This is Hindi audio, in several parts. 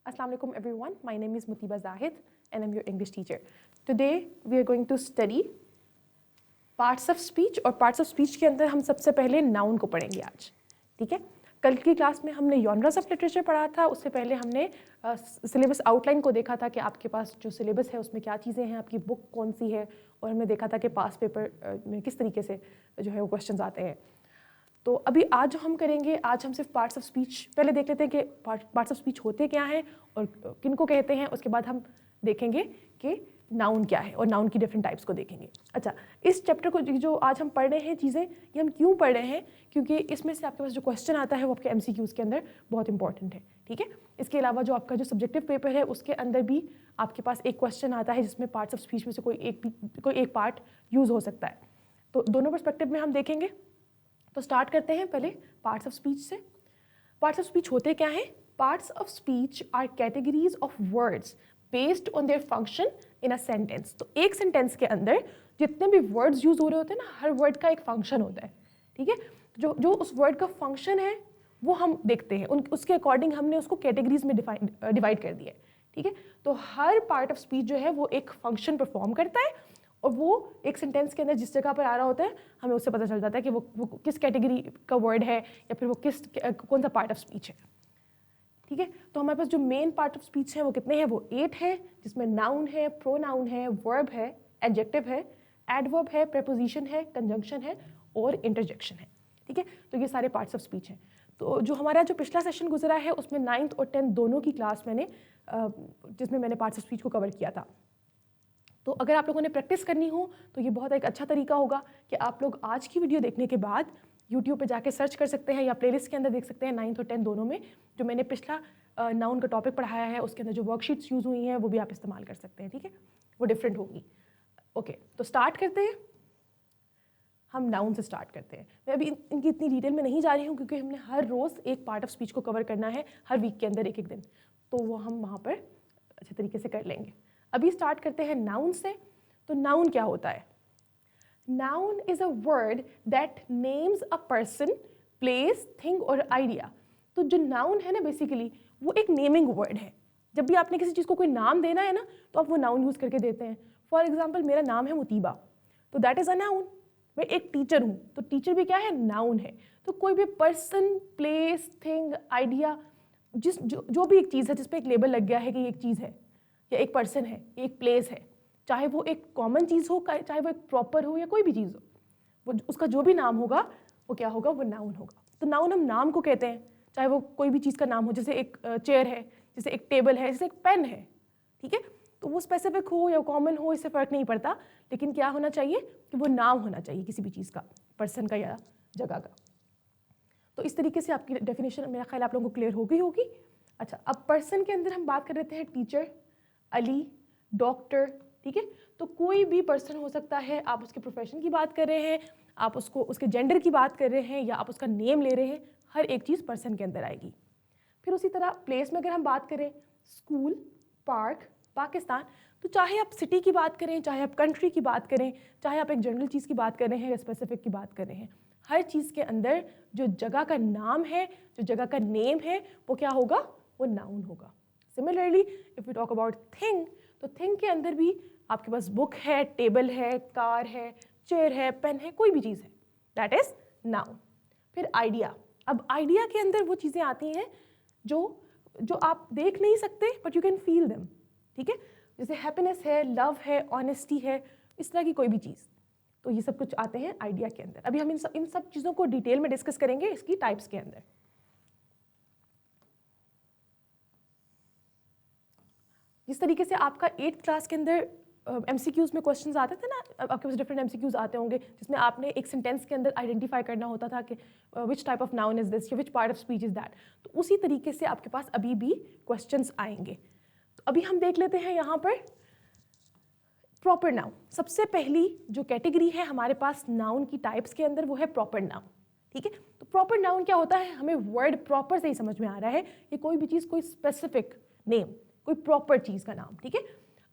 Assalamualaikum everyone. My name is Mutiba Zahid and I'm your English teacher. Today we are going to study parts of speech और parts of speech के अंदर हम सबसे पहले noun को पढ़ेंगे आज. ठीक है? कल की क्लास में हमने genres of literature पढ़ा था. उससे पहले हमने सिलेबस आउटलाइन को देखा था कि आपके पास जो सिलेबस है उसमें क्या चीज़ें हैं, आपकी बुक कौन सी है, और हमने देखा था कि पास पेपर में किस तरीके से जो है वो क्वेश्चंस आते हैं. तो अभी आज जो हम करेंगे, आज हम सिर्फ पार्ट्स ऑफ स्पीच पहले देख लेते हैं कि पार्ट्स ऑफ स्पीच होते क्या हैं और किन को कहते हैं. उसके बाद हम देखेंगे कि नाउन क्या है और नाउन की डिफरेंट टाइप्स को देखेंगे. अच्छा, इस चैप्टर को जो आज हम पढ़ रहे हैं चीज़ें, ये हम क्यों पढ़ रहे हैं? क्योंकि इसमें से आपके पास जो क्वेश्चन आता है वो आपके MCQs के अंदर बहुत इंपॉर्टेंट है. ठीक है? इसके अलावा जो आपका जो सब्जेक्टिव पेपर है उसके अंदर भी आपके पास एक क्वेश्चन आता है जिसमें पार्ट्स ऑफ स्पीच में से कोई एक पार्ट यूज़ हो सकता है. तो दोनों पर्सपेक्टिव में हम देखेंगे. तो स्टार्ट करते हैं पहले पार्ट्स ऑफ स्पीच से. पार्ट्स ऑफ स्पीच होते क्या हैं? Parts of speech are categories of words based on their function in a sentence. तो एक सेंटेंस के अंदर जितने भी वर्ड्स यूज हो रहे होते हैं ना, हर वर्ड का एक फंक्शन होता है. ठीक है? जो उस वर्ड का फंक्शन है वो हम देखते हैं, उसके अकॉर्डिंग हमने उसको कैटेगरीज में डिवाइड कर दिया है. ठीक है? तो हर पार्ट ऑफ स्पीच जो है वो एक फंक्शन परफॉर्म करता है और वो एक सेंटेंस के अंदर जिस जगह पर आ रहा होता है हमें उससे पता चल जाता है कि वो किस कैटेगरी का वर्ड है या फिर वो कौन सा पार्ट ऑफ स्पीच है. ठीक है? तो हमारे पास जो मेन पार्ट ऑफ स्पीच है वो कितने हैं? वो 8 है, जिसमें नाउन है, प्रोनाउन है, वर्ब है, एडजेक्टिव है, एडवर्ब है, प्रेपोजिशन है, कंजंक्शन है और इंटरजेक्शन है. ठीक है? तो ये सारे पार्ट्स ऑफ स्पीच हैं. तो जो हमारा जो पिछला सेशन गुजरा है उसमें 9th और 10th दोनों की क्लास जिसमें मैंने पार्ट्स ऑफ स्पीच को कवर किया था. तो अगर आप लोगों ने प्रैक्टिस करनी हो तो ये बहुत एक अच्छा तरीका होगा कि आप लोग आज की वीडियो देखने के बाद YouTube पे जाके सर्च कर सकते हैं या प्लेलिस्ट के अंदर देख सकते हैं 9th और 10th दोनों में जो मैंने पिछला नाउन का टॉपिक पढ़ाया है उसके अंदर जो वर्कशीट्स यूज़ हुई हैं वो भी आप इस्तेमाल कर सकते हैं. ठीक है? वो डिफरेंट होगी. ओके, तो स्टार्ट करते हैं. हम नाउन से स्टार्ट करते हैं. मैं अभी इनकी इतनी डिटेल में नहीं जा रही हूँ क्योंकि हमने हर रोज़ एक पार्ट ऑफ स्पीच को कवर करना है, हर वीक के अंदर एक दिन. तो वो हम वहाँ पर अच्छे तरीके से कर लेंगे. अभी स्टार्ट करते हैं नाउन से. तो नाउन क्या होता है? Noun is a word that names a person, place, thing और आइडिया. तो जो नाउन है ना बेसिकली वो एक नेमिंग वर्ड है. जब भी आपने किसी चीज़ को कोई नाम देना है ना तो आप वो नाउन यूज़ करके देते हैं. फॉर एग्जाम्पल मेरा नाम है मुतीबा, तो दैट इज़ अ नाउन. मैं एक टीचर हूँ तो टीचर भी क्या है? नाउन है. तो कोई भी पर्सन, प्लेस, थिंग, आइडिया, जो भी एक चीज़ है जिस पर एक लेबल लग गया है कि एक चीज़ है या एक पर्सन है, एक प्लेस है, चाहे वो एक कॉमन चीज़ हो, चाहे वो एक प्रॉपर हो या कोई भी चीज़ हो, वो उसका जो भी नाम होगा वो क्या होगा? वो नाउन होगा. तो नाउन हम नाम को कहते हैं, चाहे वो कोई भी चीज़ का नाम हो. जैसे एक चेयर है, जैसे एक टेबल है, जैसे एक पेन है. ठीक है? तो वो स्पेसिफिक हो या कॉमन हो इससे फ़र्क नहीं पड़ता, लेकिन क्या होना चाहिए कि वो नाम होना चाहिए किसी भी चीज़ का, पर्सन का या जगह का. तो इस तरीके से आपकी डेफिनेशन मेरा ख्याल आप लोगों को क्लियर हो गई होगी. अच्छा, अब पर्सन के अंदर हम बात कर रहे हैं टीचर, अली, डॉक्टर. ठीक है? तो कोई भी पर्सन हो सकता है. आप उसके प्रोफेशन की बात कर रहे हैं, आप उसके जेंडर की बात कर रहे हैं या आप उसका नेम ले रहे हैं, हर एक चीज़ पर्सन के अंदर आएगी. फिर उसी तरह प्लेस में अगर हम बात करें, स्कूल, पार्क, पाकिस्तान, तो चाहे आप सिटी की बात करें, चाहे आप कंट्री की बात करें, चाहे आप एक जनरल चीज़ की बात कर रहे हैं या स्पेसिफिक की बात कर रहे हैं, हर चीज़ के अंदर जो जगह का नाम है, जो जगह का नेम है, वो क्या होगा? वो नाउन होगा. Similarly if you talk about thing, तो थिंग के अंदर भी आपके पास बुक है, टेबल है, कार है, चेयर है, पेन है, कोई भी चीज़ है, दैट इज़ नाउन. फिर आइडिया. अब आइडिया के अंदर वो चीज़ें आती हैं जो आप देख नहीं सकते but you can feel them. ठीक है? जैसे हैप्पीनेस है, लव है, ऑनेस्टी है, इस तरह की कोई भी चीज़. तो ये सब कुछ आते हैं आइडिया के अंदर. अभी हम इन सब चीज़ों को डिटेल में डिस्कस करेंगे इसकी टाइप्स के अंदर. जिस तरीके से आपका 8th क्लास के अंदर MCQs में क्वेश्चंस आते थे ना, आपके पास डिफरेंट MCQs आते होंगे जिसमें आपने एक सेंटेंस के अंदर आइडेंटिफाई करना होता था कि which type of noun is this या which part of speech is that. तो उसी तरीके से आपके पास अभी भी क्वेश्चंस आएंगे. तो अभी हम देख लेते हैं यहाँ पर प्रॉपर नाउन. सबसे पहली जो कैटेगरी है हमारे पास नाउन की टाइप्स के अंदर वो है प्रॉपर नाउन. ठीक है? तो प्रॉपर नाउन क्या होता है? हमें वर्ड प्रॉपर से ही समझ में आ रहा है कि कोई भी चीज़, कोई स्पेसिफिक नेम, कोई प्रॉपर चीज़ का नाम. ठीक है?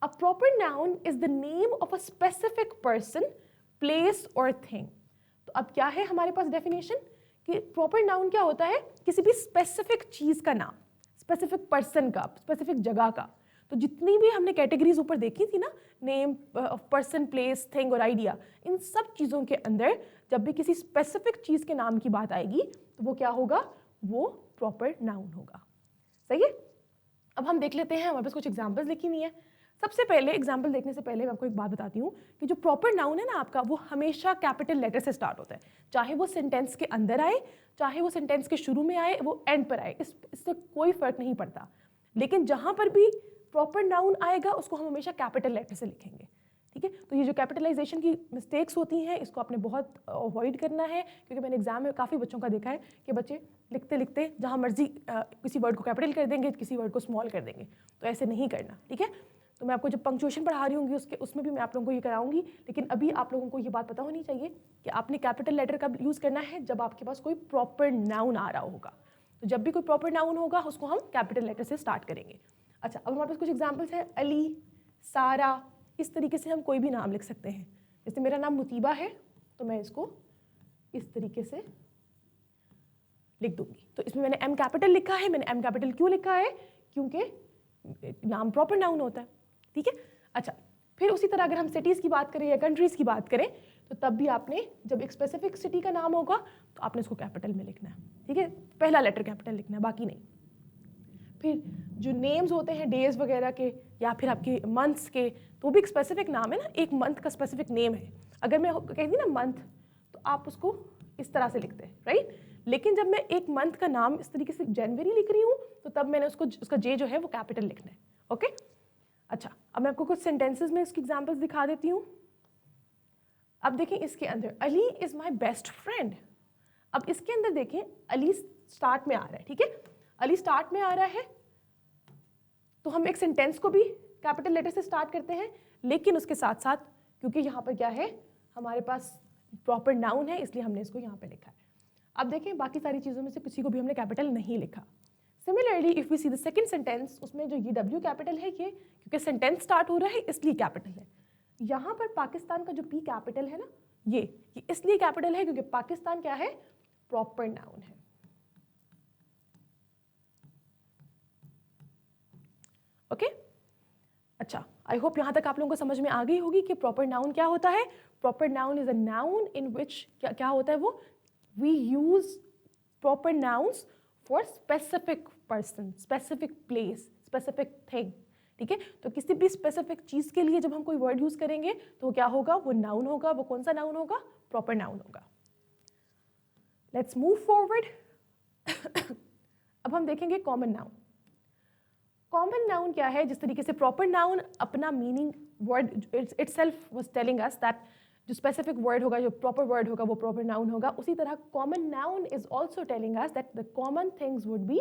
A proper noun is the name of a specific person, place or thing. तो अब क्या है हमारे पास डेफिनेशन कि प्रॉपर नाउन क्या होता है? किसी भी स्पेसिफिक चीज़ का नाम. स्पेसिफिक पर्सन का, स्पेसिफिक जगह का। तो जितनी भी हमने कैटेगरीज ऊपर देखी थी ना, name of person, place, thing और आइडिया, इन सब चीज़ों के अंदर जब भी किसी स्पेसिफिक चीज़ के नाम की बात आएगी तो वो क्या होगा, वो प्रॉपर नाउन होगा। सही है। अब हम देख लेते हैं, हमारे पास कुछ एग्जाम्पल्स लिखी हुई है। सबसे पहले एग्जाम्पल देखने से पहले मैं आपको एक बात बताती हूँ कि जो प्रॉपर नाउन है ना आपका, वो हमेशा कैपिटल लेटर से स्टार्ट होता है, चाहे वो सेंटेंस के अंदर आए, चाहे वो सेंटेंस के शुरू में आए, वो एंड पर आए, इससे कोई फर्क नहीं पड़ता। लेकिन जहाँ पर भी प्रॉपर नाउन आएगा उसको हम हमेशा कैपिटल लेटर से लिखेंगे। ठीक है, तो ये जो कैपिटलाइजेशन की मिस्टेक्स होती हैं इसको आपने बहुत अवॉइड करना है, क्योंकि मैंने एग्जाम में काफ़ी बच्चों का देखा है कि बच्चे लिखते लिखते जहाँ मर्जी किसी वर्ड को कैपिटल कर देंगे, किसी वर्ड को स्मॉल कर देंगे। तो ऐसे नहीं करना। ठीक है, तो मैं आपको जब पंक्चुएशन पढ़ा रही होंगी उसमें भी मैं आप लोगों को ये कराऊंगी, लेकिन अभी आप लोगों को ये बात पता होनी चाहिए कि आपने कैपिटल लेटर कब यूज़ करना है, जब आपके पास कोई प्रॉपर नाउन आ रहा होगा। तो जब भी कोई प्रॉपर नाउन होगा उसको हम कैपिटल लेटर से स्टार्ट करेंगे। अच्छा, अब हमारे पास कुछ एग्जाम्पल्स हैं। अली, सारा, इस तरीके से हम कोई भी नाम लिख सकते हैं। जैसे मेरा नाम मुतीबा है तो मैं इसको इस तरीके से लिख दूंगी। तो इसमें मैंने एम कैपिटल लिखा है। मैंने एम कैपिटल क्यों लिखा है, क्योंकि नाम प्रॉपर नाउन होता है। ठीक है। अच्छा, फिर उसी तरह अगर हम सिटीज़ की बात करें या कंट्रीज़ की बात करें तो तब भी आपने जब एक स्पेसिफिक सिटी का नाम होगा तो आपने उसको कैपिटल में लिखना है। ठीक है, पहला लेटर कैपिटल लिखना है, बाकी नहीं। फिर जो नेम्स होते हैं डेज वगैरह के या फिर आपके मंथ्स के, तो भी एक स्पेसिफिक नाम है ना, एक मंथ का स्पेसिफिक नेम है। अगर मैं कहती ना मंथ, तो आप उसको इस तरह से लिखते हैं, राइट। लेकिन जब मैं एक मंथ का नाम इस तरीके से जनवरी लिख रही हूँ तो तब मैंने उसका जे जो है वो कैपिटल लिखना है। ओके। अच्छा, अब मैं आपको कुछ सेंटेंसेस में इसकी एग्जाम्पल्स दिखा देती हूँ। अब देखें इसके अंदर, Ali is my best friend. अब इसके अंदर देखें, अली स्टार्ट में आ रहा है। ठीक है, अली स्टार्ट में आ रहा है तो हम एक सेंटेंस को भी कैपिटल लेटर से स्टार्ट करते हैं, लेकिन उसके साथ साथ क्योंकि यहाँ पर क्या है, हमारे पास प्रॉपर नाउन है, इसलिए हमने इसको यहाँ पे लिखा है। अब देखें, बाकी सारी चीज़ों में से किसी को भी हमने कैपिटल नहीं लिखा। Similarly if we see the second sentence, उसमें जो ये डब्ल्यू कैपिटल है, ये क्योंकि सेंटेंस स्टार्ट हो रहा है इसलिए कैपिटल है। यहाँ पर पाकिस्तान का जो पी कैपिटल है ना, ये इसलिए कैपिटल है क्योंकि पाकिस्तान क्या है, प्रॉपर नाउन है। ओके। अच्छा, आई होप यहाँ तक आप लोगों को समझ में आ गई होगी कि प्रॉपर नाउन क्या होता है। Proper noun is a noun in which क्या होता है वो, we use proper nouns for specific person, specific place, specific thing. ठीक है, तो किसी भी स्पेसिफिक चीज़ के लिए जब हम कोई वर्ड यूज करेंगे तो वो क्या होगा, वो नाउन होगा। वो कौन सा नाउन होगा, प्रॉपर नाउन होगा। Let's move forward. अब हम देखेंगे कॉमन नाउन। कॉमन नाउन क्या है, जिस तरीके से प्रॉपर नाउन अपना meaning word itself was telling us that जो स्पेसिफिक वर्ड होगा, जो प्रॉपर वर्ड होगा वो प्रॉपर नाउन होगा, उसी तरह common noun is also telling us that the common things would be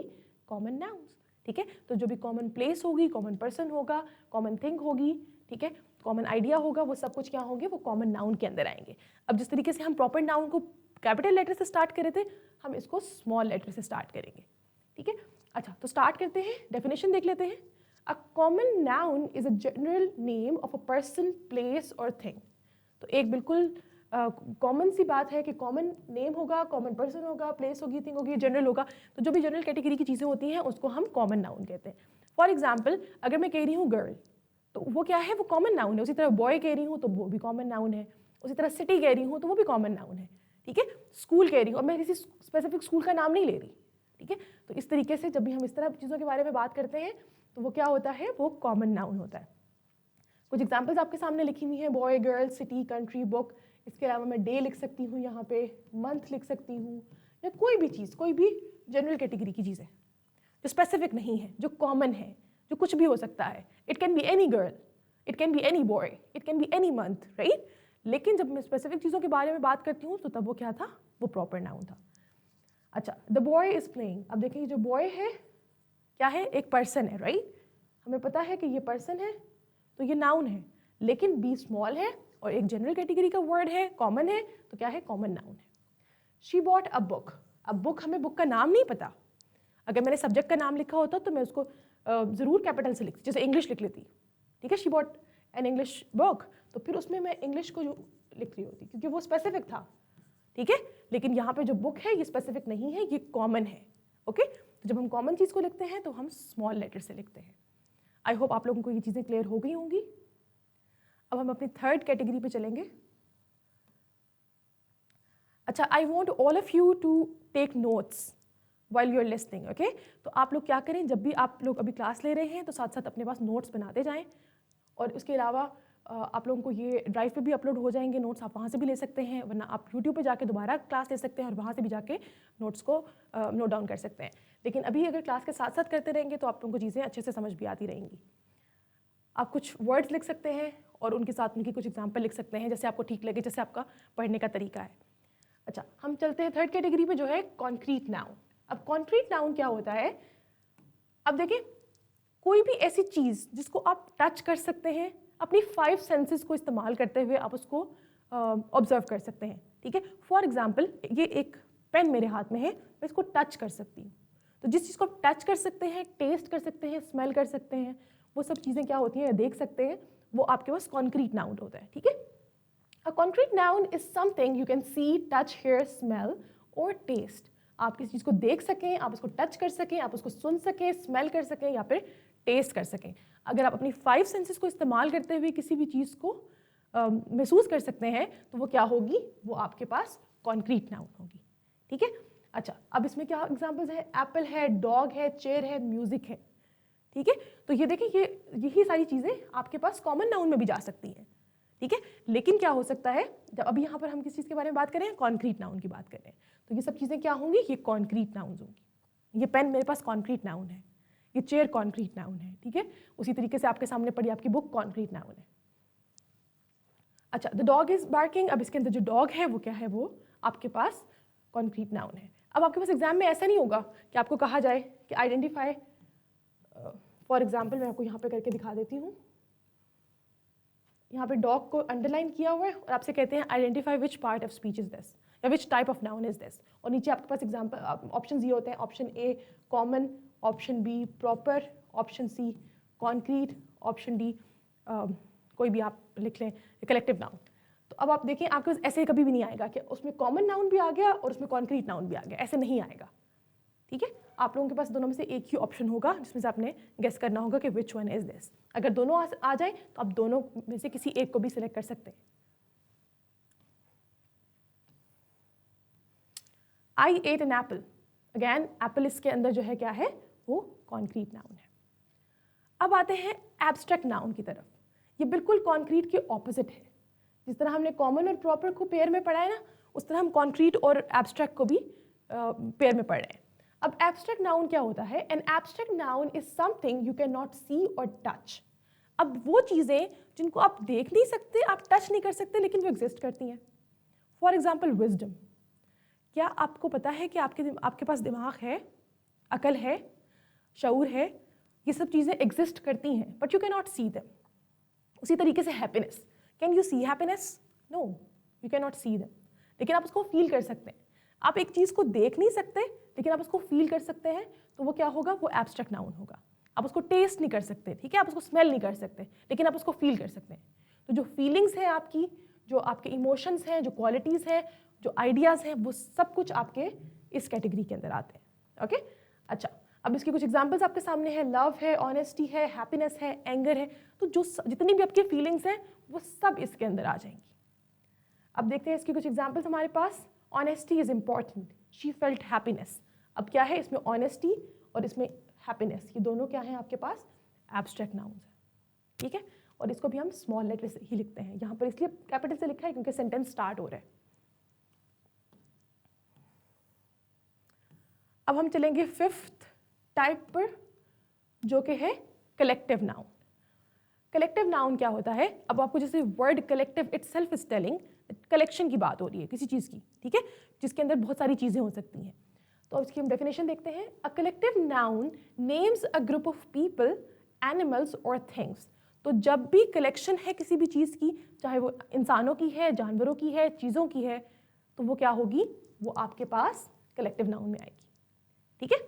common nouns. ठीक है, तो जो भी कॉमन प्लेस होगी, कॉमन पर्सन होगा, कॉमन थिंग होगी, ठीक है, कॉमन आइडिया होगा, वो सब कुछ क्या होंगे, वो कॉमन नाउन के अंदर आएंगे। अब जिस तरीके से हम प्रॉपर नाउन को कैपिटल लेटर से स्टार्ट करे थे, हम इसको स्मॉल लेटर से स्टार्ट करेंगे। ठीक है। अच्छा, तो स्टार्ट करते हैं, डेफिनेशन देख लेते हैं। A common noun is a general name of a person, place और थिंग। तो एक बिल्कुल कॉमन सी बात है कि कॉमन नेम होगा, कॉमन पर्सन होगा, प्लेस होगी, थिंग होगी, जनरल होगा। तो जो भी जनरल कैटेगरी की चीज़ें होती हैं उसको हम कॉमन नाउन कहते हैं। फॉर एग्जाम्पल, अगर मैं कह रही हूँ गर्ल, तो वो क्या है, वो कॉमन नाउन है। उसी तरह बॉय कह रही हूँ तो वो भी कॉमन नाउन है। उसी तरह सिटी कह रही हूँ तो वो भी कॉमन नाउन है। ठीक है, स्कूल कह रही हूँ, अब मैं किसी स्पेसिफिक स्कूल का नाम नहीं ले रही। ठीक है, तो इस तरीके से जब भी हम इस तरह चीज़ों के बारे में बात करते हैं तो वो क्या होता है, वो कॉमन नाउन होता है। कुछ एग्जाम्पल्स आपके सामने लिखी हुई हैं, boy, girl, city, country, book. इसके अलावा मैं डे लिख सकती हूँ, यहाँ पे मंथ लिख सकती हूँ, या कोई भी चीज़, कोई भी जनरल कैटेगरी की चीज़ है जो स्पेसिफिक नहीं है, जो कॉमन है, जो कुछ भी हो सकता है। It can be any girl, it can be any boy, it can be any month, right. लेकिन जब मैं स्पेसिफिक चीज़ों के बारे में बात करती हूँ तो तब वो क्या था, वो प्रॉपर नाउन था। अच्छा, द बॉय इज प्लेइंग। अब देखिए, जो बॉय है क्या है, एक पर्सन है, राइट। हमें पता है कि ये पर्सन है तो ये नाउन है, लेकिन बी स्मॉल है और एक जनरल कैटेगरी का वर्ड है, कॉमन है, तो क्या है, कॉमन नाउन है। She bought a book. अब बुक, हमें बुक का नाम नहीं पता। अगर मैंने सब्जेक्ट का नाम लिखा होता तो मैं उसको ज़रूर कैपिटल से लिखती, जैसे इंग्लिश लिख लेती। ठीक है, she bought an English book, तो फिर उसमें मैं इंग्लिश को लिख रही होती क्योंकि वो स्पेसिफिक था। ठीक है, लेकिन यहाँ पे जो बुक है ये स्पेसिफिक नहीं है, ये कॉमन है। ओके, तो जब हम कॉमन चीज़ को लिखते हैं तो हम स्मॉल लेटर से लिखते हैं। आई होप आप लोगों को ये चीज़ें क्लियर हो गई होंगी। अब हम अपनी थर्ड कैटेगरी पे चलेंगे। अच्छा, I want all of you to take notes while you are listening, okay. तो आप लोग क्या करें, जब भी आप लोग अभी क्लास ले रहे हैं तो साथ साथ अपने पास नोट्स बनाते जाएं। और उसके अलावा आप लोगों को ये ड्राइव पे भी अपलोड हो जाएंगे नोट्स, आप वहाँ से भी ले सकते हैं, वरना आप यूट्यूब पे जाके दोबारा क्लास ले सकते हैं और वहाँ से भी जाके नोट्स को नोट डाउन कर सकते हैं। लेकिन अभी अगर क्लास के साथ साथ करते रहेंगे तो आप लोगों को चीज़ें अच्छे से समझ भी आती रहेंगी। आप कुछ वर्ड्स लिख सकते हैं और उनके साथ उनकी कुछ एग्जाम्पल लिख सकते हैं, जैसे आपको ठीक लगे, जैसे आपका पढ़ने का तरीका है। अच्छा, हम चलते हैं थर्ड कैटेगरी पे, जो है कॉन्क्रीट नाउन। अब कॉन्क्रीट नाउन क्या होता है? अब देखिए, कोई भी ऐसी चीज़ जिसको आप टच कर सकते हैं, अपनी 5 सेंसेस को इस्तेमाल करते हुए आप उसको ऑब्जर्व कर सकते हैं, ठीक है। फॉर एग्जाम्पल, ये एक पेन मेरे हाथ में है, मैं इसको टच कर सकती हूँ। तो जिस चीज़ को आप टच कर सकते हैं, टेस्ट कर सकते हैं, स्मेल कर सकते हैं, वो सब चीज़ें क्या होती हैं, देख सकते हैं, वो आपके पास कॉन्क्रीट नाउन होता है, ठीक है। A concrete noun is something you can see, touch, hear, smell और टेस्ट। आप किसी चीज़ को देख सकें, आप उसको टच कर सकें, आप उसको सुन सकें, स्मेल कर सकें या फिर टेस्ट कर सकें। अगर आप अपनी 5 सेंसेस को इस्तेमाल करते हुए किसी भी चीज़ को महसूस कर सकते हैं तो वो क्या होगी, वो आपके पास कॉन्क्रीट नाउन होगी, ठीक है। अच्छा, अब इसमें क्या एग्जांपल्स है? एप्पल है, डॉग है, चेयर है, म्यूजिक है, ठीक है। तो ये देखिए, यही सारी चीज़ें आपके पास कॉमन नाउन में भी जा सकती हैं, ठीक है। लेकिन क्या हो सकता है, जब अभी यहाँ पर हम किस चीज़ के बारे में बात करें, कॉन्क्रीट नाउन की बात कर रहे हैं, तो ये सब चीज़ें क्या होंगी, ये कॉन्क्रीट नाउन होंगी। ये पेन मेरे पास कॉन्क्रीट नाउन है, ये चेयर कॉन्क्रीट नाउन है, ठीक है। उसी तरीके से आपके सामने पड़ी आपकी बुक कॉन्क्रीट नाउन है। अच्छा, द डॉग इज बार्किंग, अब इसके अंदर जो डॉग है वो क्या है, वो आपके पास कॉन्क्रीट नाउन है। अब आपके पास एग्जाम में ऐसा नहीं होगा कि आपको कहा जाए कि आइडेंटिफाई, फॉर एग्जाम्पल मैं आपको यहाँ पे करके दिखा देती हूँ। यहाँ पे डॉग को अंडरलाइन किया हुआ है और आपसे कहते हैं identify which part of speech is this या which type of noun is this, और नीचे आपके पास एग्जाम्पल ऑप्शन ये होते हैं, option A common, option B proper, option C concrete, option D कोई भी आप लिख लें कलेक्टिव नाउन। तो अब आप देखें, आपके पास ऐसे कभी भी नहीं आएगा कि उसमें कॉमन नाउन भी आ गया और उसमें कॉन्क्रीट नाउन भी आ गया, ऐसे नहीं आएगा, ठीक है। आप लोगों के पास दोनों में से एक ही ऑप्शन होगा जिसमें से आपने गेस करना होगा कि विच वन इज दिस। अगर दोनों आ जाए तो आप दोनों में से किसी एक को भी सिलेक्ट कर सकते हैं। I ate an apple, again apple इसके अंदर जो है क्या है, वो कॉन्क्रीट नाउन है। अब आते हैं एब्स्ट्रैक्ट नाउन की तरफ। ये बिल्कुल कॉन्क्रीट के ऑपोजिट है। जिस तरह हमने कॉमन और प्रॉपर को पेयर में पढ़ा है ना, उस तरह हम कॉन्क्रीट और एब्स्ट्रैक्ट को भी पेयर में पढ़ रहे हैं। अब एब्स्ट्रैक्ट नाउन क्या होता है? An abstract noun is something you can not see और टच। अब वो चीज़ें जिनको आप देख नहीं सकते, आप टच नहीं कर सकते, लेकिन वो एग्जिस्ट करती हैं। For example wisdom. क्या आपको पता है कि आपके पास दिमाग है, अकल है, शऊर है, ये सब चीज़ें एग्जिस्ट करती हैं, but you can not see them. उसी तरीके से happiness, can you see happiness? No, you can not see them, लेकिन आप उसको फील कर सकते हैं। आप एक चीज़ को देख नहीं सकते लेकिन आप उसको फील कर सकते हैं, तो वो क्या होगा, वो एब्स्ट्रैक्ट नाउन होगा। आप उसको टेस्ट नहीं कर सकते, ठीक है, आप उसको स्मेल नहीं कर सकते, लेकिन आप उसको फील कर सकते हैं। तो जो फीलिंग्स हैं आपकी, जो आपके इमोशंस हैं, जो क्वालिटीज़ हैं, जो आइडियाज़ हैं, वो सब कुछ आपके इस कैटेगरी के अंदर आते हैं, ओके। अच्छा, अब इसके कुछ एग्जांपल्स आपके सामने है, लव है, ऑनेस्टी है, हैप्पीनेस है, एंगर है। तो जो जितनी भी आपकी फीलिंग्स हैं वो सब इसके अंदर आ जाएंगी। अब देखते हैं इसके कुछ एग्जांपल्स हमारे पास। Honesty is important, she felt happiness. अब क्या है इसमें, ऑनेस्टी और इसमें हैप्पीनेस, ये दोनों क्या हैं आपके पास, एब्स्ट्रैक्ट नाउन्स हैं, ठीक है। और इसको भी हम स्मॉल लेटर से ही लिखते हैं। यहाँ पर इसलिए कैपिटल से लिखा है क्योंकि सेंटेंस स्टार्ट हो रहा है। अब हम चलेंगे फिफ्थ टाइप पर, जो कि है कलेक्टिव नाउन। कलेक्टिव नाउन क्या होता है? अब आपको जैसे word collective itself is telling, collection की बात हो रही है किसी चीज़ की, ठीक है, जिसके अंदर बहुत सारी चीज़ें हो सकती हैं। तो अब इसकी हम डेफिनेशन देखते हैं। A collective noun names a group of people, animals और थिंग्स। तो जब भी कलेक्शन है किसी भी चीज़ की, चाहे वो इंसानों की है, जानवरों की है, चीज़ों की है, तो वो क्या होगी, वो आपके पास कलेक्टिव नाउन में आएगी, ठीक है।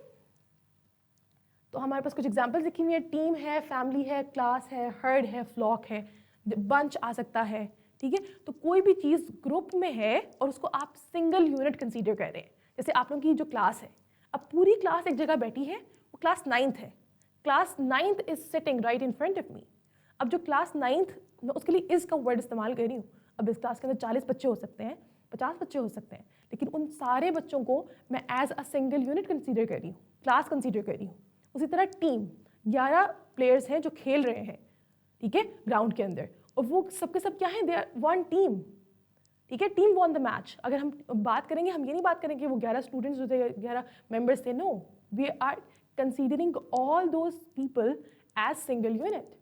तो हमारे पास कुछ एग्जाम्पल्स लिखी हुई है, टीम है, फैमिली है, क्लास है, हर्ड है, फ्लॉक है, बंच आ सकता है, ठीक है। तो कोई भी चीज़ ग्रुप में है और उसको आप सिंगल यूनिट कंसीडर कर रहे हैं, जैसे आप लोगों की जो क्लास है, अब पूरी क्लास एक जगह बैठी है, वो क्लास 9th है, class 9th is sitting right in front of me. अब जो क्लास 9th, मैं उसके लिए इज का वर्ड इस्तेमाल कर रही हूँ। अब इस क्लास के अंदर 40 बच्चे हो सकते हैं, 50 बच्चे हो सकते हैं, लेकिन उन सारे बच्चों को मैं as a single unit consider कर रही हूँ, क्लास कंसीडर कर रही हूँ। उसी तरह टीम, 11 प्लेयर्स हैं जो खेल रहे हैं, ठीक है, ग्राउंड के अंदर, और वो सबके सब क्या है, दे आर वन टीम, ठीक है, टीम वॉन द मैच। अगर हम बात करेंगे, हम ये नहीं बात करेंगे कि वो 11 स्टूडेंट्स जो थे, 11 मेंबर्स थे, no, we are considering all those people as single unit.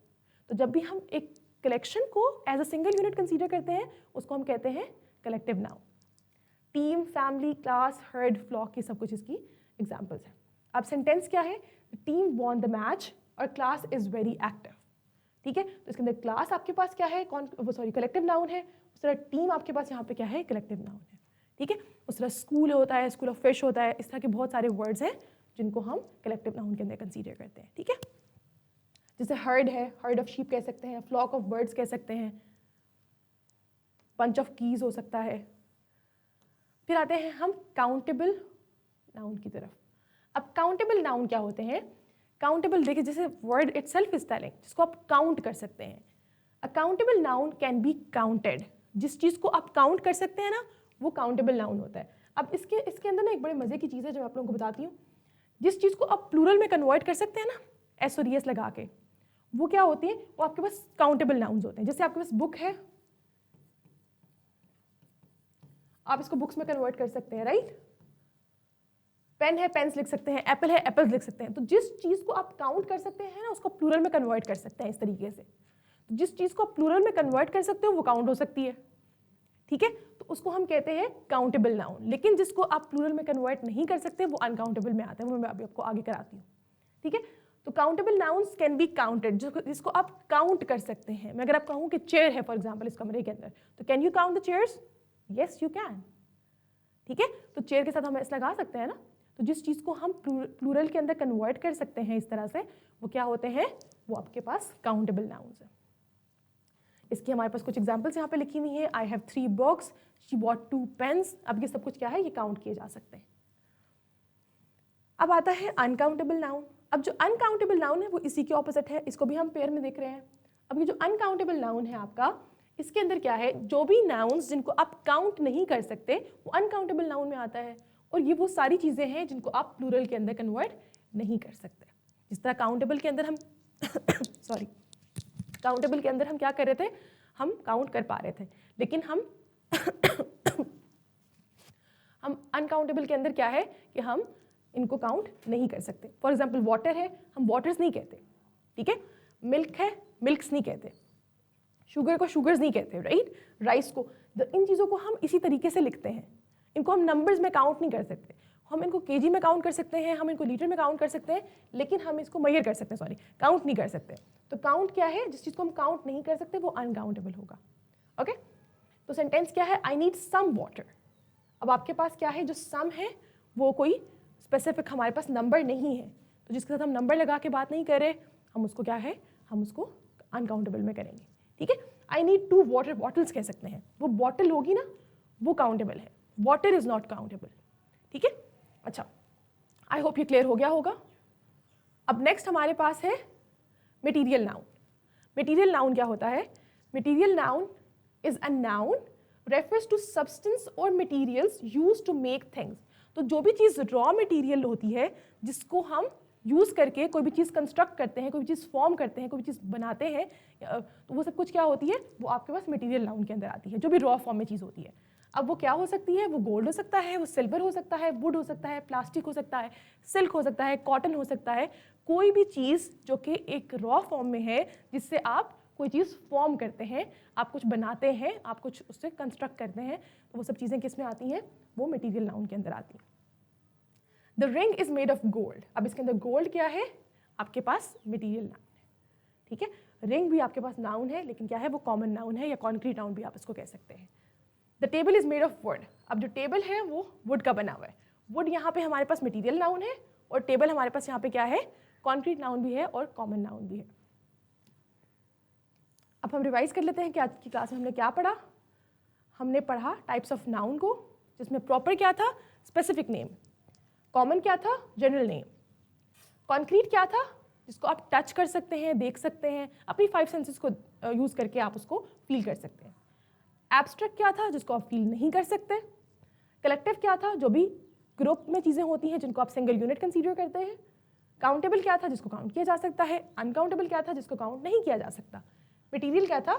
तो जब भी हम एक कलेक्शन को as a single unit consider करते हैं, उसको हम कहते हैं collective noun. Team, family, class, herd, flock, ये सब कुछ इसकी एग्जाम्पल्स हैं। अब सेंटेंस क्या है, टीम वॉन द मैच और क्लास इज वेरी एक्टिव, ठीक है। तो इसके अंदर क्लास आपके पास क्या है, कलेक्टिव नाउन है। उस तरह टीम आपके पास यहाँ पे क्या है, कलेक्टिव नाउन है, ठीक है। उस तरह स्कूल होता है, स्कूल ऑफ फिश होता है, इस तरह के बहुत सारे वर्ड्स हैं जिनको हम कलेक्टिव नाउन के अंदर कंसीडर करते हैं, ठीक है। जैसे हर्ड है, हर्ड ऑफ शीप कह सकते हैं, फ्लॉक ऑफ बर्ड्स कह सकते हैं, बंच ऑफ कीज हो सकता है। फिर आते हैं हम काउंटेबल नाउन की तरफ। अब काउंटेबल नाउन क्या होते हैं, काउंटेबल देखिए, जैसे वर्ड इटसेल्फ इज टेलिंग, जिसको आप काउंट कर सकते हैं। A countable noun can be counted, जिस चीज़ को आप काउंट कर सकते हैं ना, वो काउंटेबल नाउन होता है। अब इसके अंदर ना एक बड़े मज़े की चीज़ है जो आप लोगों को बताती हूँ। जिस चीज़ को आप प्लूरल में कन्वर्ट कर सकते हैं ना, एस और एस लगा के, वो क्या होती है, वो आपके पास काउंटेबल नाउन्स होते हैं। जैसे आपके पास बुक है, आप इसको बुक्स में कन्वर्ट कर सकते हैं, राइट। पेन है, पेन्स लिख सकते हैं, एप्पल है, एप्पल्स लिख सकते हैं। तो जिस चीज़ को आप काउंट कर सकते हैं ना, उसको प्लूरल में कन्वर्ट कर सकते हैं इस तरीके से। तो जिस चीज़ को आप प्लूरल में कन्वर्ट कर सकते हो वो काउंट हो सकती है, ठीक है। तो उसको हम कहते हैं काउंटेबल नाउन। लेकिन जिसको आप प्लूरल में कन्वर्ट नहीं कर सकते वो अनकाउंटेबल में आते हैं, वो मैं अभी आपको आगे कराती हूँ, ठीक है। तो countable nouns can be counted, जिसको आप काउंट कर सकते हैं। मैं अगर आप कहूँ कि चेयर है फॉर एग्जाम्पल इस कमरे के अंदर, तो can you count the chairs, yes you can, ठीक है। तो चेयर के साथ हम एस लगा सकते हैं ना। तो जिस चीज़ को हम प्लूरल के अंदर कन्वर्ट कर सकते हैं इस तरह से, वो क्या होते हैं, वो आपके पास काउंटेबल नाउन्स हैं। इसकी हमारे पास कुछ एग्जाम्पल्स यहाँ पे लिखी हुई हैं। I have 3 books, she bought 2 pens. अब ये सब कुछ क्या है, ये काउंट किए जा सकते हैं। अब आता है अनकाउंटेबल नाउन। अब जो अनकाउंटेबल नाउन है वो इसी के ऑपोजिट है, इसको भी हम पेयर में देख रहे हैं। अब ये जो अनकाउंटेबल नाउन है आपका, इसके अंदर क्या है, जो भी नाउन्स जिनको आप काउंट नहीं कर सकते वो अनकाउंटेबल नाउन में आता है। और ये वो सारी चीज़ें हैं जिनको आप प्लूरल के अंदर कन्वर्ट नहीं कर सकते। जिस तरह काउंटेबल के अंदर हम सॉरी, काउंटेबल के अंदर हम क्या कर रहे थे, हम काउंट कर पा रहे थे, लेकिन हम अनकाउंटेबल के अंदर क्या है कि हम इनको काउंट नहीं कर सकते। फॉर एग्जाम्पल वाटर है, हम वाटर्स नहीं कहते, ठीक है। मिल्क है, मिल्क्स नहीं कहते। शुगर को शुगर्स नहीं कहते, राइट। राइस को, इन चीज़ों को हम इसी तरीके से लिखते हैं। इनको हम नंबर्स में काउंट नहीं कर सकते। हम इनको केजी में काउंट कर सकते हैं, हम इनको लीटर में काउंट कर सकते हैं, लेकिन हम इसको मेजर कर सकते हैं, सॉरी, काउंट नहीं कर सकते। तो काउंट क्या है, जिस चीज़ को हम काउंट नहीं कर सकते वो अनकाउंटेबल होगा, ओके। तो सेंटेंस क्या है, आई नीड सम वाटर। अब आपके पास क्या है, जो सम है वो कोई स्पेसिफिक हमारे पास नंबर नहीं है, तो जिसके साथ हम नंबर लगा के बात नहीं कर रहे, हम उसको क्या है, हम उसको अनकाउंटेबल में करेंगे, ठीक है। आई नीड 2 वाटर बॉटल्स कह सकते हैं, वो बॉटल होगी ना, वो काउंटेबल है, वाटर इज नॉट काउंटेबल, ठीक है। अच्छा, आई होप ये क्लियर हो गया होगा। अब नेक्स्ट हमारे पास है मटीरियल नाउन। मटीरियल नाउन क्या होता है, material noun is a noun refers to substance और materials use to make things. तो जो भी चीज़ रॉ मटीरियल होती है, जिसको हम यूज़ करके कोई भी चीज़ कंस्ट्रक्ट करते हैं, कोई भी चीज़ फॉर्म करते हैं, कोई भी चीज़ बनाते हैं, तो वो सब कुछ क्या होती है, वो आपके पास मटीरियल नाउन के अंदर आती है, जो भी रॉ फॉर्म में चीज़ होती है। अब वो क्या हो सकती है, वो गोल्ड हो सकता है, वो सिल्वर हो सकता है, वुड हो सकता है, प्लास्टिक हो सकता है, सिल्क हो सकता है, कॉटन हो सकता है, कोई भी चीज़ जो कि एक रॉ फॉर्म में है, जिससे आप कोई चीज़ फॉर्म करते हैं, आप कुछ बनाते हैं, आप कुछ उससे कंस्ट्रक्ट करते हैं, तो वो सब चीज़ें किस में आती हैं, वो मटीरियल नाउन के अंदर आती हैं। The ring is made of gold. अब इसके अंदर गोल्ड क्या है, आपके पास मटीरियल नाउन है, ठीक है। रिंग भी आपके पास नाउन है, लेकिन क्या है, वो कॉमन नाउन है, या कॉन्क्रीट नाउन भी आप इसको कह सकते हैं। The table is made of would. अब जो टेबल है वो वुड का बना हुआ है। वुड यहाँ पे हमारे पास मटीरियल नाउन है, और टेबल हमारे पास यहाँ पे क्या है, कॉन्क्रीट नाउन भी है और कॉमन नाउन भी है। अब हम रिवाइज कर लेते हैं कि आज की क्लास में हमने क्या पढ़ा। हमने पढ़ा टाइप्स ऑफ नाउन को, जिसमें प्रॉपर क्या था, स्पेसिफिक नेम, कॉमन क्या था? General name. कॉन्क्रीट क्या था? जिसको आप टच कर सकते हैं, देख सकते हैं, अपनी 5 सेंसेस को यूज़ करके आप उसको फील कर सकते हैं। एब्स्ट्रैक्ट क्या था? जिसको आप फील नहीं कर सकते। कलेक्टिव क्या था? जो भी ग्रुप में चीज़ें होती हैं जिनको आप सिंगल यूनिट कंसीडर करते हैं। काउंटेबल क्या था? जिसको काउंट किया जा सकता है। अनकाउंटेबल क्या था? जिसको काउंट नहीं किया जा सकता। मटेरियल क्या था?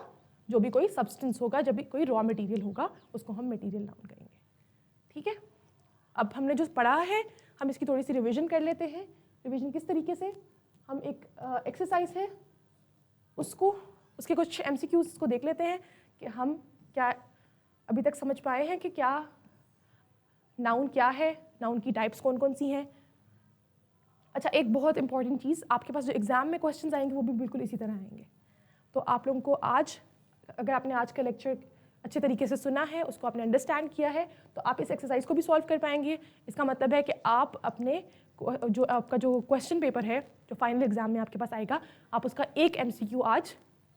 जो भी कोई सब्सटेंस होगा, जब भी कोई रॉ मटेरियल होगा, उसको हम मटेरियल नाउन करेंगे। ठीक है, अब हमने जो पढ़ा है हम इसकी थोड़ी सी रिवीजन कर लेते हैं। रिवीजन किस तरीके से? हम एक एक्सरसाइज है उसके कुछ MCQs को देख लेते हैं कि हम क्या अभी तक समझ पाए हैं कि क्या नाउन क्या है, नाउन की टाइप्स कौन कौन सी हैं। अच्छा, एक बहुत इंपॉर्टेंट चीज़, आपके पास जो एग्जाम में क्वेश्चंस आएंगे वो भी बिल्कुल इसी तरह आएंगे। तो आप लोगों को आज, अगर आपने आज का लेक्चर अच्छे तरीके से सुना है, उसको आपने अंडरस्टैंड किया है, तो आप इस एक्सरसाइज को भी सॉल्व कर पाएंगे। इसका मतलब है कि आप अपने आपका जो क्वेश्चन पेपर है जो फाइनल एग्जाम में आपके पास आएगा, आप उसका एक MCQ आज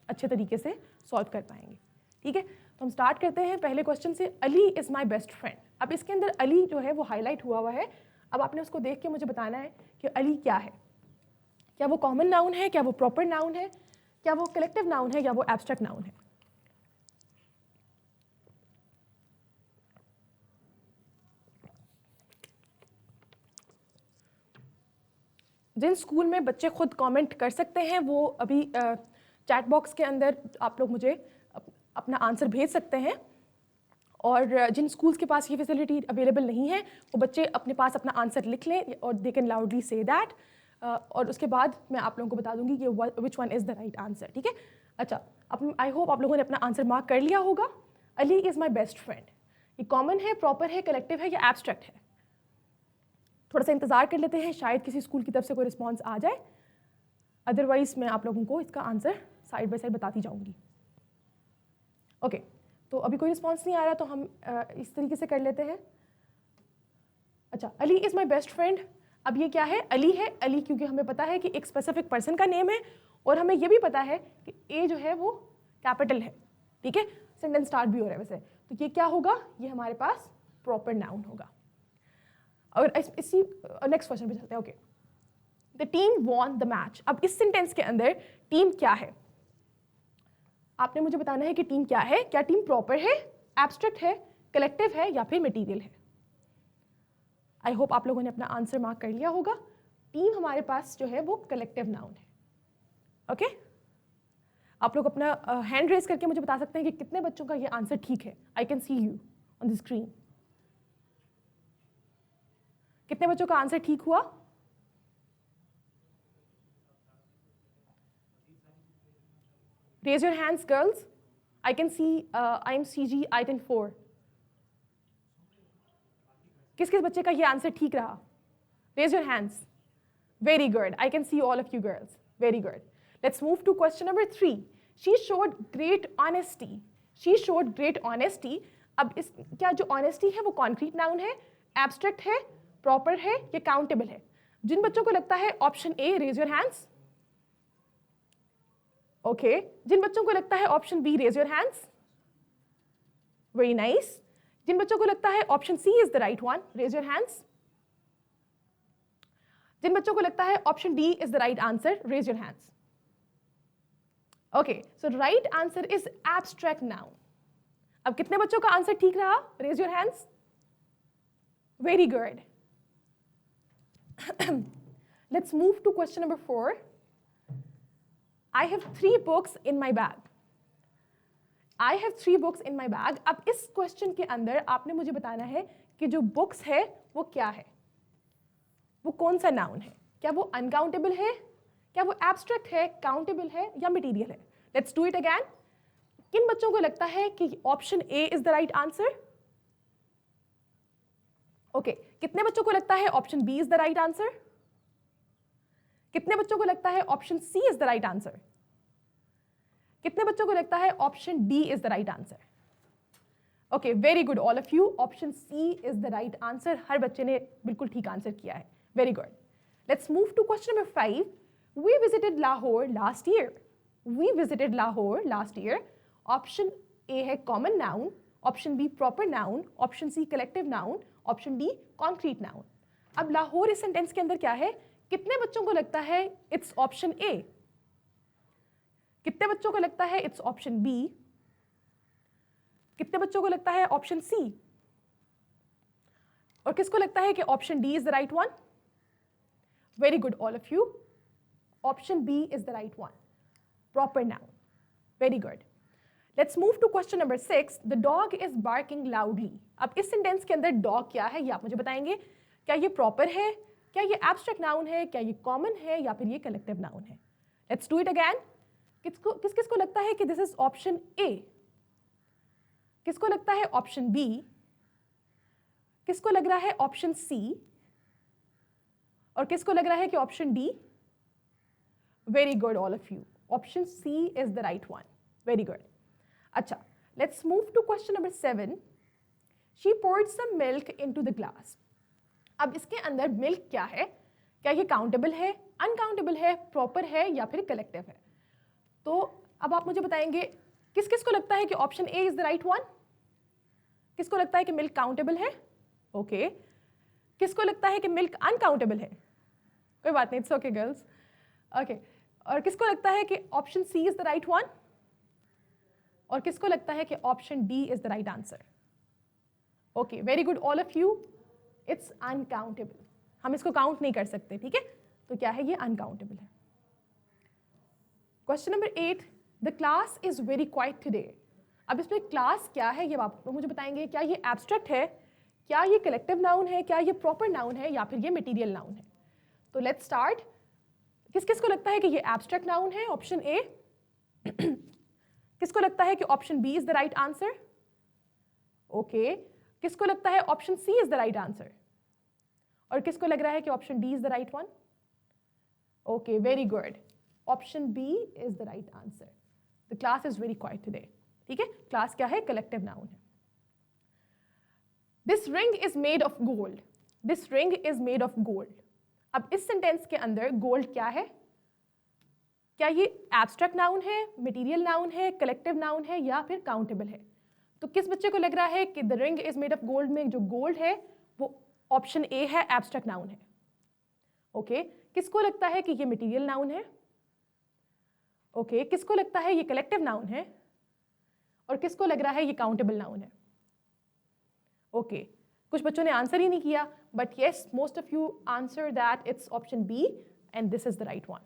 अच्छे तरीके से सॉल्व कर पाएंगे। ठीक है, तो हम स्टार्ट करते हैं पहले क्वेश्चन से। Ali is my best friend. अब इसके अंदर अली जो है वो हाईलाइट हुआ है। अब आपने उसको देख के मुझे बताना है कि अली क्या है। क्या वो कॉमन नाउन है? क्या वो प्रॉपर नाउन है? क्या वो कलेक्टिव नाउन है? या वो एब्स्ट्रैक्ट नाउन है? जिन स्कूल में बच्चे खुद कमेंट कर सकते हैं वो अभी चैट बॉक्स के अंदर आप लोग मुझे अपना आंसर भेज सकते हैं। और जिन स्कूल्स के पास ये फैसिलिटी अवेलेबल नहीं है वो बच्चे अपने पास अपना आंसर लिख लें और they can loudly say that. और उसके बाद मैं आप लोगों को बता दूंगी कि which one is the right answer. ठीक है, अच्छा, अब आई होप आप लोगों ने अपना आंसर मार्क कर लिया होगा। Ali is my best friend, ये कॉमन है, प्रॉपर है, कलेक्टिव है या एब्स्ट्रैक्ट है? थोड़ा सा इंतजार कर लेते हैं, शायद किसी स्कूल की तरफ से कोई रिस्पॉन्स आ जाए, अदरवाइज मैं आप लोगों को इसका आंसर साइड बाय साइड बताती जाऊंगी। ओके, तो अभी कोई रिस्पॉन्स नहीं आ रहा तो हम इस तरीके से कर लेते हैं। अच्छा, Ali is my best friend. अब ये क्या है? अली है। अली क्योंकि हमें पता है कि एक स्पेसिफिक पर्सन का नेम है और हमें ये भी पता है कि ए जो है वो कैपिटल है। ठीक है, सेंटेंस स्टार्ट भी हो रहा है वैसे, तो ये क्या होगा? ये हमारे पास प्रॉपर नाउन होगा। और इसी नेक्स्ट क्वेश्चन पे चलते हैं। Okay, the team won the match. अब इस सेंटेंस के अंदर टीम क्या है? आपने मुझे बताना है कि टीम क्या है। क्या टीम प्रॉपर है, एब्स्ट्रैक्ट है, कलेक्टिव है या फिर मटेरियल है? आई होप आप लोगों ने अपना आंसर मार्क कर लिया होगा। टीम हमारे पास जो है वो कलेक्टिव नाउन है। ओके, आप लोग अपना हैंड रेज करके मुझे बता सकते हैं कि कितने बच्चों का ये आंसर ठीक है। I can see you on the screen. कितने बच्चों का आंसर ठीक हुआ? Raise your hands, girls. I can see I'm CG item 4. किस किस बच्चे का ये आंसर ठीक रहा? Raise your hands. Very good. I can see all of you girls. Very good. Let's move to question number 3. She showed great honesty. She showed great honesty. अब इस क्या जो honesty है वो concrete noun है, abstract है, proper है या countable है? जिन बच्चों को लगता है option A, raise your hands. Okay, जिन बच्चों को लगता है option B, raise your hands. Very nice. जिन बच्चों को लगता है option C is the right one, raise your hands. जिन बच्चों को लगता है option D is the right answer, raise your hands. Okay, so right answer is abstract noun. अब कितने बच्चों का आंसर ठीक रहा? Raise your hands. Very good. Let's move to question number 4. I have 3 books in my bag. I have 3 books in my bag. अब इस क्वेश्चन के अंदर आपने मुझे बताना है कि जो बुक्स है वो क्या है, वो कौन सा नाउन है? क्या वो अनकाउंटेबल है, क्या वो एब्स्ट्रैक्ट है, काउंटेबल है या मटीरियल है? Let's do it again. किन बच्चों को लगता है कि option A is the right answer? Okay, कितने बच्चों को लगता है option B is the right answer? कितने बच्चों को लगता है option C is the right answer? कितने बच्चों को लगता है option D is the right answer? Okay, very good all of you. Option C is the right answer. हर बच्चे ने बिल्कुल ठीक आंसर किया है। Very good. Let's move to question number 5. We visited Lahore last year. We visited Lahore last year. Option A है common noun, option B proper noun, option C collective noun, option D concrete noun. अब लाहौर इस सेंटेंस के अंदर क्या है? कितने बच्चों को लगता है इट्स ऑप्शन ए? कितने बच्चों को लगता है इट्स ऑप्शन बी? कितने बच्चों को लगता है ऑप्शन सी? और किसको लगता है कि option D is the right one? Very good all of you. Option B is the right one. Proper noun. Very good. Let's move to question number 6. The dog is barking loudly. अब इस सेंटेंस के अंदर डॉग क्या है ये आप मुझे बताएंगे. क्या ये प्रॉपर है, क्या ये एब्स्ट्रैक्ट नाउन है, क्या ये कॉमन है, या फिर ये कलेक्टिव नाउन है? Let's do it again. किस किसको लगता है कि दिस इज ऑप्शन ए? किसको लगता है ऑप्शन बी? किसको लग रहा है ऑप्शन सी? और किसको लग रहा है कि option D? Very good all of you. Option C is the right one. Very good. अच्छा, let's move to question number 7. She poured some milk into the glass. अब इसके अंदर मिल्क क्या है? क्या ये काउंटेबल है, अनकाउंटेबल है, प्रॉपर है, या फिर कलेक्टिव है? तो अब आप मुझे बताएंगे किस किस को लगता है कि option A is the right one? किसको लगता है कि मिल्क काउंटेबल है? ओके. किसको लगता है कि मिल्क अनकाउंटेबल है? कोई बात नहीं, इट्स ओके गर्ल्स. ओके. और किसको लगता है कि option C is the right one? और किसको लगता है कि option D is the right answer? Okay, very good all of you. It's uncountable. हम इसको काउंट नहीं कर सकते, ठीक है? तो क्या है ये? अनकाउंटेबल है. Question number 8. The class is very quite today. अब इसमें क्लास क्या है ये आप मुझे बताएंगे. क्या ये एब्स्ट्रैक्ट है, क्या ये कलेक्टिव नाउन है, क्या ये प्रॉपर नाउन है, या फिर ये मटीरियल नाउन है? तो लेट्स स्टार्ट. किस किस को लगता है कि ये एब्स्ट्रैक्ट नाउन है? Option A. किसको लगता है कि option B is the right answer? Okay. किसको लगता है option C is the right answer? और किसको लग रहा है कि option D is the right one? Okay, very good. Option B is the right answer. The class is very quite today. ठीक है, क्लास क्या है? कलेक्टिव नाउन है. This ring is made of gold. This ring is made of gold. अब इस सेंटेंस के अंदर गोल्ड क्या है? क्या ये एब्स्ट्रैक्ट नाउन है, मटीरियल नाउन है, कलेक्टिव नाउन है, या फिर काउंटेबल है? तो किस बच्चे को लग रहा है कि the ring is made of gold में जो गोल्ड है वो ऑप्शन ए है, एब्स्ट्रैक्ट नाउन है? ओके. किसको लगता है कि ये मटीरियल नाउन है? ओके. किसको लगता है ये कलेक्टिव नाउन है? और किसको लग रहा है ये काउंटेबल नाउन है? ओके. कुछ बच्चों ने आंसर ही नहीं किया, but yes, most of you answer that it's option B and this is the right one.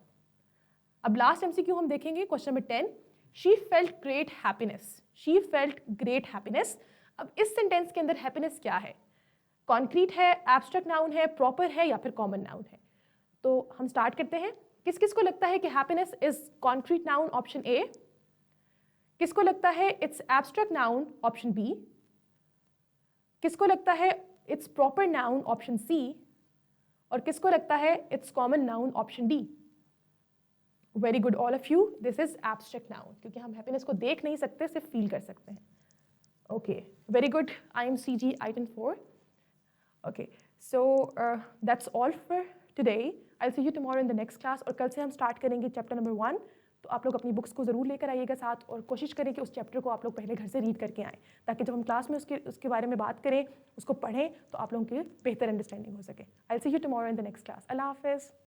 अब लास्ट एमसीक्यू हम देखेंगे, question number 10. She felt great happiness. She felt great happiness. अब इस सेंटेंस के अंदर हैप्पीनेस क्या है? कॉन्क्रीट है, एब्स्ट्रैक्ट नाउन है, प्रॉपर है, या फिर कॉमन नाउन है? तो हम स्टार्ट करते हैं. किस किस को लगता है कि happiness is concrete noun? Option A. किसको लगता है it's abstract noun? Option B. किसको लगता है it's proper noun? Option C. और किसको लगता है it's common noun? Option D. Very good all of you. This is abstract noun, क्योंकि हम हैप्पीनेस को देख नहीं सकते, सिर्फ फील कर सकते हैं. Okay, very good. IMCG item 4. Okay, so that's all for today. I'll see you tomorrow in the next class. और कल से हम स्टार्ट करेंगे चैप्टर नंबर 1. तो आप लोग अपनी बुक्स को ज़रूर लेकर आइएगा साथ, और कोशिश करें कि उस चैप्टर को आप लोग पहले घर से रीड करके आएँ, ताकि जब हम क्लास में उसके बारे में बात करें, उसको पढ़ें, तो आप लोगों की बेहतर अंडरस्टैंडिंग हो सके. I'll see you tomorrow in the next class. अल्लाह हाफ़िज़.